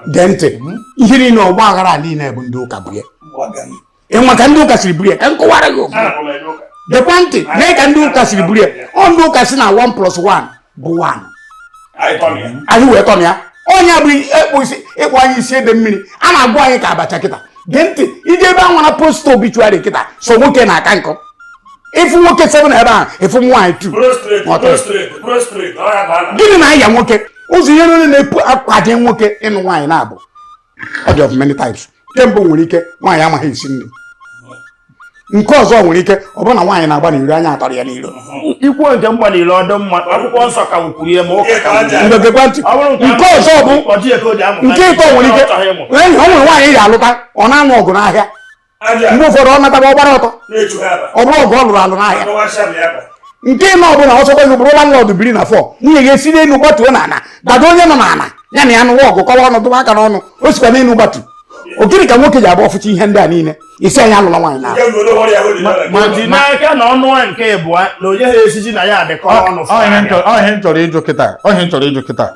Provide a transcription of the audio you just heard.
Dente. Ihe no gbagara ali na ebu ndị ụka bụ ya. E maka ndị ụka siri buru ya ka nkọwara gị. The panty na ka ndị ụka siri buru ya. Ọ ndị ụka si na 1 + 1 bụ 1. Anyị wee tọm ya. Onye bụ ịkpọ anyị isi ede mmiri. A na-agụ anyị ka abacha kịta. Dente ije ebe anwa na post obituary kịta. So nwoke na aka nkọ. Ifu nwoke 7 ebe a, ifu nwaanyị 2. Prostrate. Gịnị na ya nwoke? Ụzọ ihe niile na-epu akwaje nwoke ịnụ nwaanyị na-abụ. Ọ dị of many types. Kemgbe nwere ike nwaanyị amaghị esi nri. Nke ọzọ nwere ike ọ bụrụ na nwaanyị na-agba n'iro anya atọrọ ya n'iro. Ikwu nke mgbalịrị ọdụ mma akwụkwọ nsọ ka wukwuru ya ma ụka ka nke ọzọ bụ nke ịtọ nwere ike ọ nwere nwaanyị ya alụta ọ na-anụ ọgụ n'ahịa. Mgbe ụfọdụ ọ nataba ọgbara ọtọ ọ bụrụ ọgụ ọ lụrụ alụ n'ahịa. Nke ịnọ ọbụla ọsọkwa gị bụrụ landlord biri na 4 nwunye ya esi n'elu gbatuo n'ala dado onye nọ n'ala ya na ya nụwa ọgụ kọwa ọnụ dụba aka n'ọnụ o sikwa n'elu gbatu. Ogiri ka nwoke ji abụ ọfụcha ihe ndị a niile isi anya alụla nwaanyị na ma dị n'aka na ọnụ nke ịbụa na onye ha esiji na ya adịkọ ọnụ ihe nchọrọ ịjụ kịta